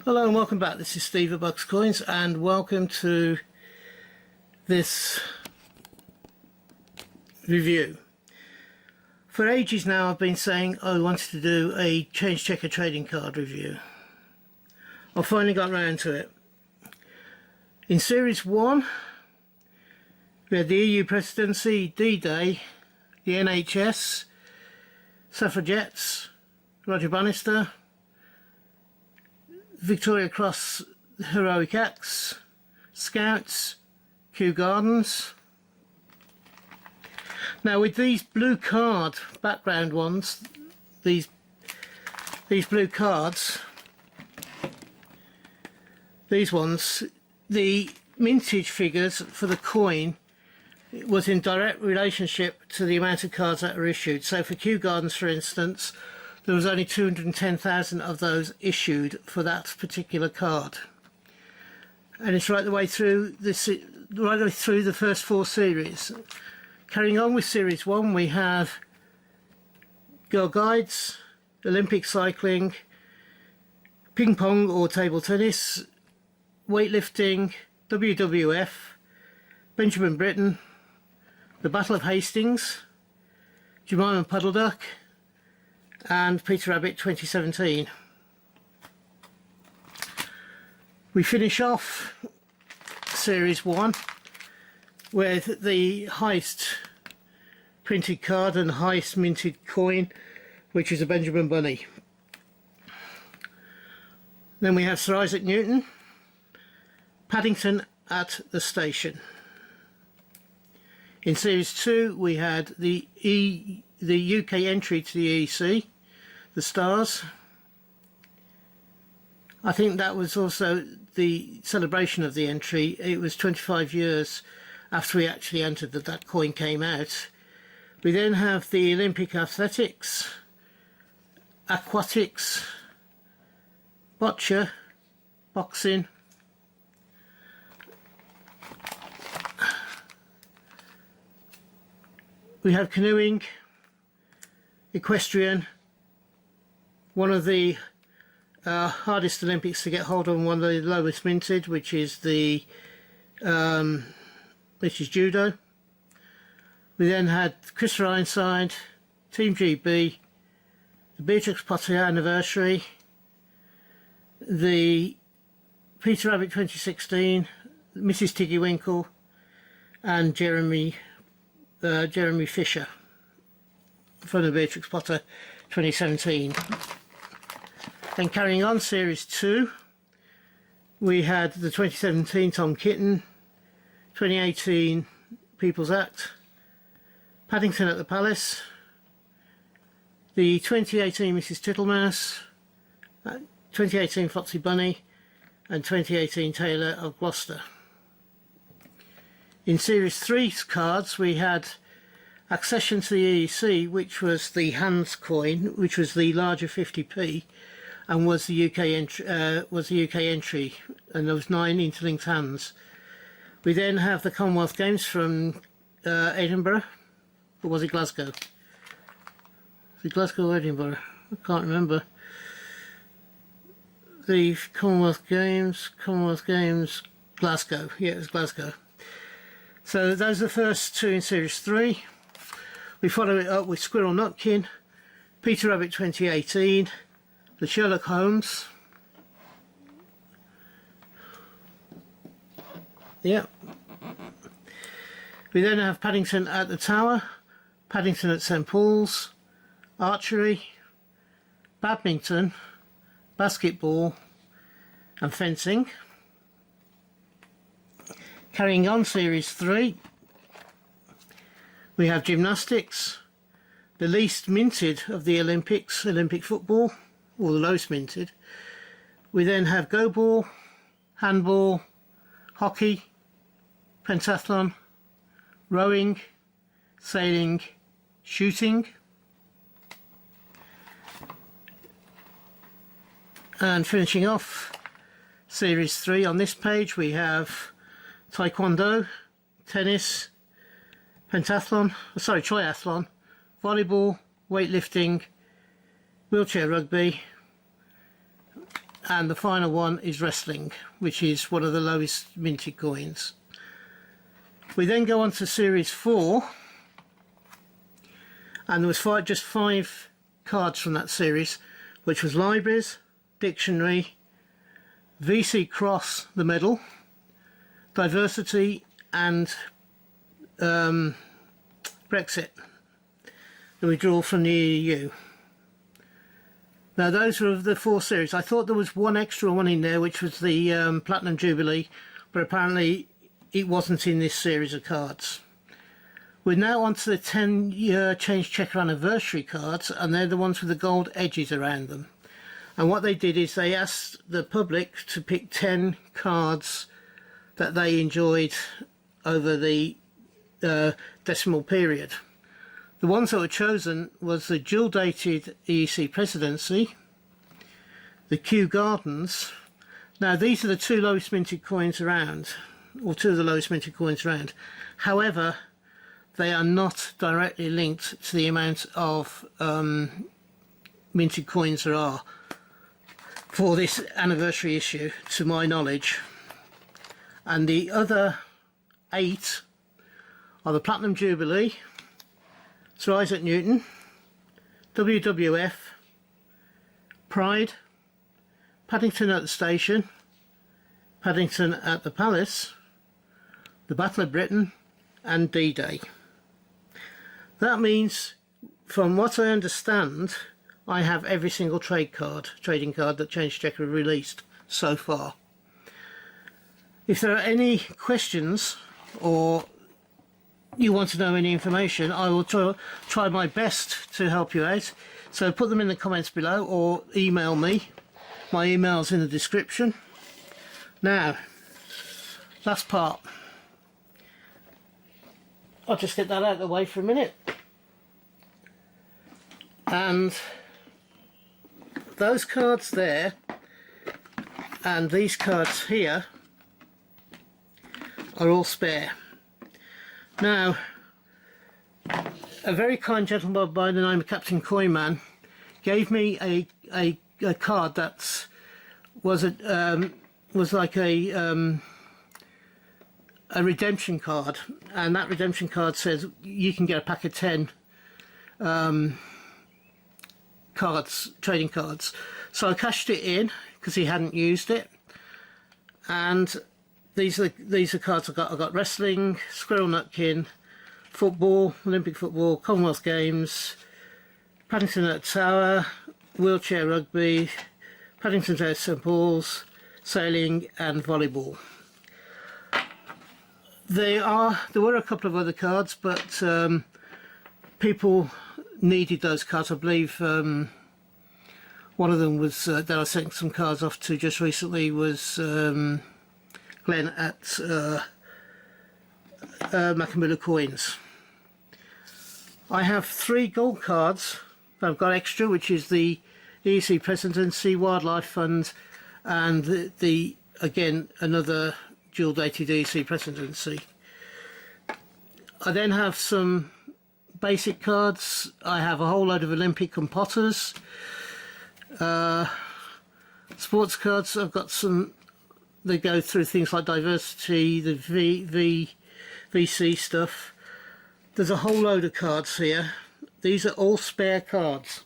Hello and welcome back. This is Steve at Bucks Coins and welcome to this review. For ages now I've been saying I wanted to do a change checker trading card review. I finally got around to it. In Series 1 we had the EU Presidency, D-Day, the NHS, Suffragettes, Roger Bannister, Victoria Cross Heroic Acts, Scouts, Kew Gardens. Now with these blue card background ones, these blue cards, these ones, the mintage figures for the coin was in direct relationship to the amount of cards that were issued. So for Kew Gardens, for instance, there was only 210,000 of those issued for that particular card, and it's right the way through this, right the way through the first 4 series. Carrying on with Series 1, we have Girl Guides, Olympic cycling, ping pong or table tennis, weightlifting, WWF, Benjamin Britten, the Battle of Hastings, Jemima Puddle Duck, and Peter Rabbit 2017. We finish off Series 1 with the highest printed card and highest minted coin, which is a Benjamin Bunny. Then we have Sir Isaac Newton, Paddington at the Station. In Series 2 we had the UK entry to the EEC, the Stars. I think that was also the celebration of the entry. It was 25 years after we actually entered that coin came out. We then have the Olympic athletics, aquatics, boccia, boxing, we have canoeing, equestrian, one of the hardest Olympics to get hold of, and one of the lowest minted, which is judo. We then had Christopher Ironside, Team GB, the Beatrix Potter anniversary, the Peter Rabbit 2016, Mrs. Tiggy Winkle, and Jeremy Fisher from the Beatrix Potter 2017. Then carrying on, Series 2, we had the 2017 Tom Kitten, 2018 People's Act, Paddington at the Palace, the 2018 Mrs. Tittlemouse, 2018 Foxy Bunny, and 2018 Taylor of Gloucester. In Series 3 cards we had Accession to the EEC, which was the Hands coin, which was the larger 50p, and was the UK entry, and there was 9 interlinked hands. We then have the Commonwealth Games from Edinburgh, or was it Glasgow? Was it Glasgow or Edinburgh? I can't remember. The Commonwealth Games, Glasgow. Yeah, it was Glasgow. So those are the first 2 in Series 3. We follow it up with Squirrel Nutkin, Peter Rabbit 2018, the Sherlock Holmes. Yeah. We then have Paddington at the Tower, Paddington at St Paul's, archery, badminton, basketball, and fencing. Carrying on, Series 3, we have gymnastics, the least minted of the Olympics, Olympic football, or the lowest minted. We then have go ball, handball, hockey, pentathlon, rowing, sailing, shooting, and finishing off Series 3 on this page we have taekwondo, tennis, triathlon, volleyball, weightlifting, wheelchair rugby, and the final one is wrestling, which is one of the lowest minted coins. We then go on to series 4, and there was just 5 cards from that series, which was libraries, dictionary, VC Cross, the medal, diversity, and Brexit, the withdrawal from the EU. Now those were of the 4 series. I thought there was one extra one in there, which was the Platinum Jubilee, but apparently it wasn't in this series of cards. We're now on to the 10-year Change Checker anniversary cards, and they're the ones with the gold edges around them. And what they did is they asked the public to pick 10 cards that they enjoyed over the decimal period. The ones that were chosen was the dual-dated EEC Presidency, the Kew Gardens. Now these are the 2 lowest minted coins around, or 2 of the lowest minted coins around. However, they are not directly linked to the amount of minted coins there are for this anniversary issue, to my knowledge. And the other 8 are the Platinum Jubilee, Sir Isaac Newton, WWF, Pride, Paddington at the Station, Paddington at the Palace, the Battle of Britain, and D-Day. That means, from what I understand, I have every single trading card that Change Checker have released so far. If there are any questions or you want to know any information, I will try my best to help you out. So put them in the comments below or email me. My email's in the description. Now, last part. I'll just get that out of the way for a minute. And those cards there and these cards here are all spare. Now, a very kind gentleman by the name of Captain Coinman gave me a card that was like a redemption card, and that redemption card says you can get a pack of 10 trading cards. So I cashed it in because he hadn't used it, and these are cards I got. I got wrestling, Squirrel Nutkin, football, Olympic football, Commonwealth Games, Paddington at Tower, wheelchair rugby, Paddington's at St Paul's, sailing, and volleyball. There were a couple of other cards, but people needed those cards. I believe one of them was that I sent some cards off to just recently was Glenn at Macamilla Coins. I have 3 gold cards that I've got extra, which is the EEC Presidency, Wildlife Fund, and the again another dual dated EEC Presidency. I then have some basic cards. I have a whole load of Olympic and Potters. Sports cards, I've got some. They go through things like diversity, the VC stuff. There's a whole load of cards here. These are all spare cards.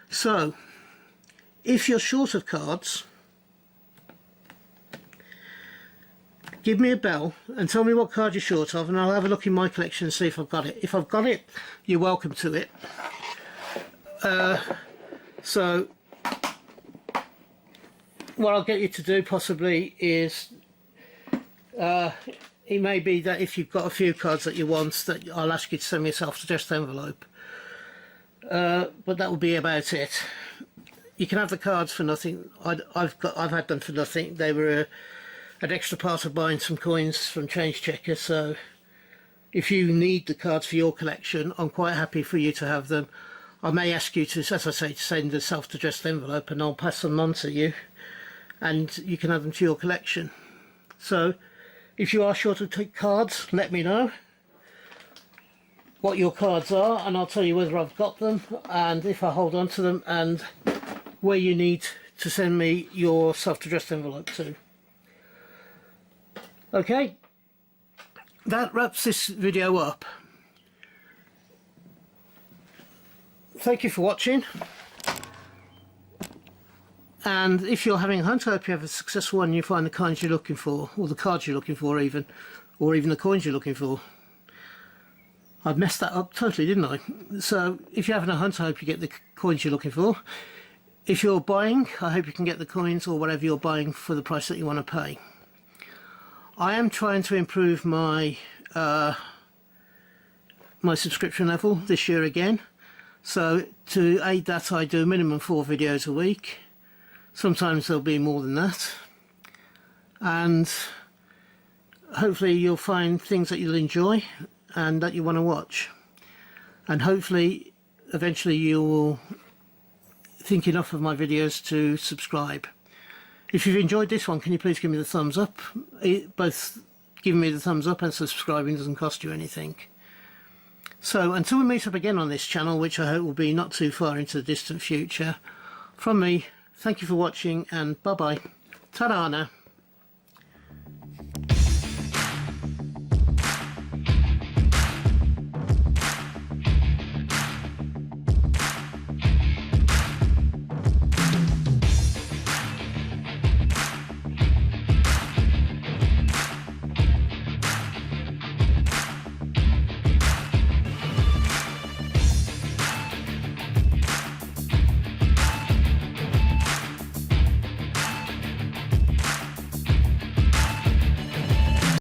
So, if you're short of cards, give me a bell and tell me what card you're short of, and I'll have a look in my collection and see if I've got it. If I've got it, you're welcome to it. So, what I'll get you to do possibly is, it may be that if you've got a few cards that you want, that I'll ask you to send me a self-addressed envelope. But that will be about it. You can have the cards for nothing. I've had them for nothing. They were an extra part of buying some coins from Change Checker. So if you need the cards for your collection, I'm quite happy for you to have them. I may ask you to, as I say, to send a self-addressed envelope, and I'll pass them on to you, and you can add them to your collection. So if you are short of cards, let me know what your cards are, and I'll tell you whether I've got them and if I hold on to them and where you need to send me your self-addressed envelope to. Okay, that wraps this video up. Thank you for watching, and if you're having a hunt, I hope you have a successful one and you find the kinds you're looking for, or the cards you're looking for even, or even the coins you're looking for. I've messed that up totally, didn't I? So if you're having a hunt, I hope you get the coins you're looking for. If you're buying, I hope you can get the coins or whatever you're buying for the price that you want to pay. I am trying to improve my my subscription level this year again. So to aid that, I do minimum 4 videos a week. Sometimes there'll be more than that. And hopefully you'll find things that you'll enjoy and that you want to watch. And hopefully eventually you will think enough of my videos to subscribe. If you've enjoyed this one, can you please give me the thumbs up? Both giving me the thumbs up and subscribing doesn't cost you anything. So until we meet up again on this channel, which I hope will be not too far into the distant future, from me, thank you for watching and bye bye. Ta-da now.